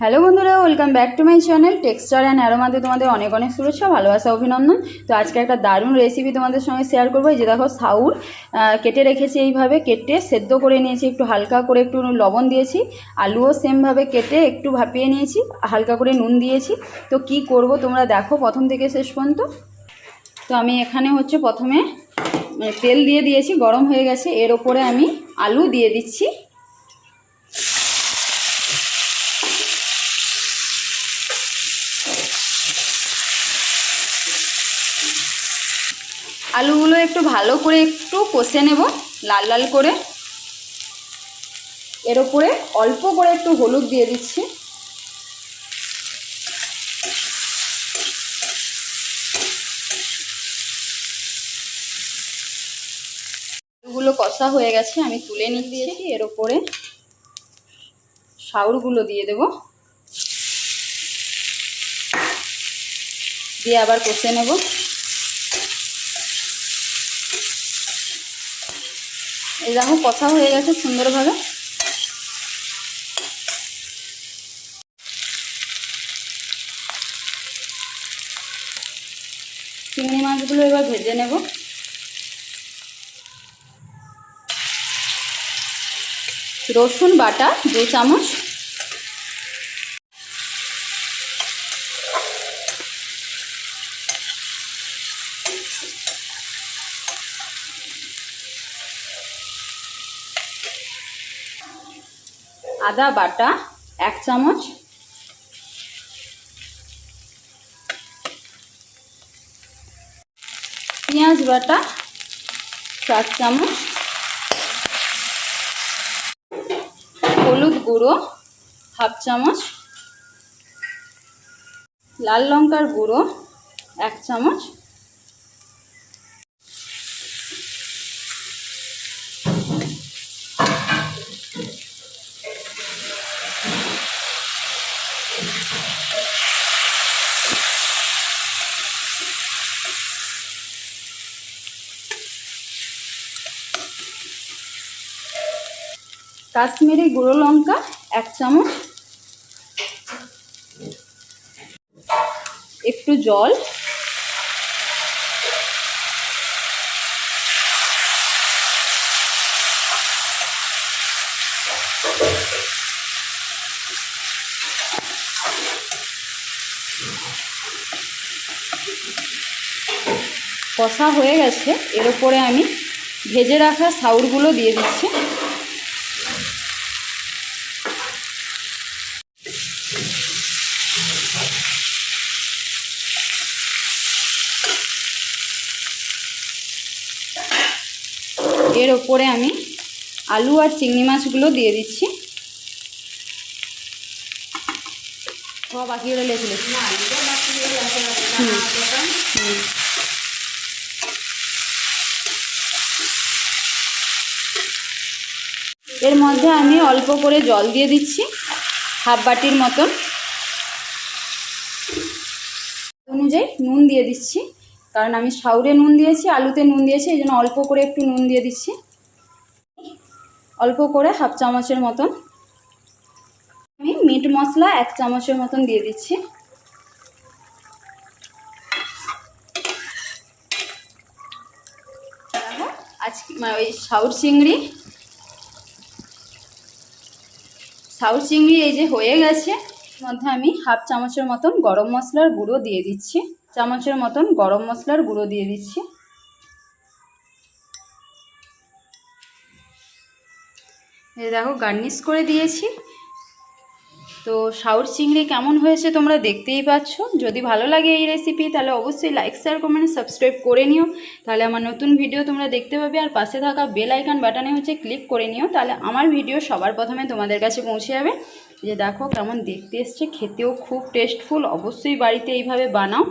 Hello বন্ধুরা, welcome back to my channel texture and অ্যারোমাতে তোমাদের অনেক অনেক শুভেচ্ছা, ভালোবাসা, অভিনন্দন। তো আজকে একটা দারুণ রেসিপি তোমাদের সঙ্গে শেয়ার করবো। এই যে দেখো, সাউর কেটে রেখেছি, এইভাবে কেটে সেদ্ধ করে নিয়েছি, একটু হালকা করে একটু লবণ দিয়েছি। আলুও সেমভাবে কেটে একটু ভাপিয়ে নিয়েছি, হালকা করে নুন দিয়েছি। তো কি করব তোমরা দেখো প্রথম থেকে শেষ পর্যন্ত। তো আমি এখানে প্রথমে তেল দিয়ে দিয়েছি, গরম হয়ে গেছে। এর ওপরে আমি আলু দিয়ে দিচ্ছি। আলুগুলো একটু ভালো করে একটু কষে নেব, লাল লাল করে। এর উপরে অল্প করে একটু হলুদ দিয়ে দিচ্ছি। আলুগুলো কষা হয়ে গেছে, আমি তুলে নিয়ে দিয়েছি। এর উপরে সাউরগুলো দিয়ে দেব, দিয়ে আবার কষে নেব। এই দেখো কষা হয়ে গেছে সুন্দরভাবে। চিংড়ি মাছগুলো এবার ভেজে নেব। রসুন বাটা 2 চামচ, আদা বাটা 1 চামচ, পেঁয়াজ বাটা 4 চামচ, হলুদ গুঁড়ো 1/2 চামচ, লাল লঙ্কার গুঁড়ো 1 চামচ, কাশ্মীরি গুঁড়ো লঙ্কা 1 চামচ, একটু জল, কষা হয়ে গেছে। এর উপরে আমি ভেজে রাখা সাউরগুলো দিয়ে দিচ্ছি। এর ওপরে আমি আলু আর চিংড়ি মাছগুলো দিয়ে দিচ্ছি। বাকি লেখলে এর মধ্যে আমি অল্প করে জল দিয়ে দিচ্ছি, 1/2 বাটির মতন। অনুযায়ী নুন দিয়ে দিচ্ছি, কারণ আমি সাউরে নুন দিয়েছি, আলুতে নুন দিয়েছি, এই জন্য অল্প করে একটু নুন দিয়ে দিচ্ছি। অল্প করে 1/2 চামচের মতন আমি মিট মশলা 1 চামচের মতন দিয়ে দিচ্ছি। আজকে ওই সাউর চিংড়ি এই যে হয়ে গেছে। মধ্যে আমি 1/2 চামচের মতন গরম মশলার গুঁড়ো দিয়ে দিচ্ছি, চামচের মতন গরম মশলার গুঁড়ো দিয়ে দিচ্ছি। এই দেখো গার্নিশ করে দিয়েছি। তো সাউর চিংড়ি কেমন হয়েছে তোমরা দেখতেই পাচ্ছ। যদি ভালো লাগে এই রেসিপি তাহলে অবশ্যই লাইক, শেয়ার, কমেন্ট, সাবস্ক্রাইব করে নিও, তাহলে আমার নতুন ভিডিও তোমরা দেখতে পাবে। আর পাশে থাকা বেল আইকন বাটনে ক্লিক করে নিও, তাহলে আমার ভিডিও সবার প্রথমে তোমাদের কাছে পৌঁছে যাবে। যে দেখো কেমন দেখতে এসছে, খেতেও খুব টেস্টফুল। অবশ্যই বাড়িতে এইভাবে বানাও।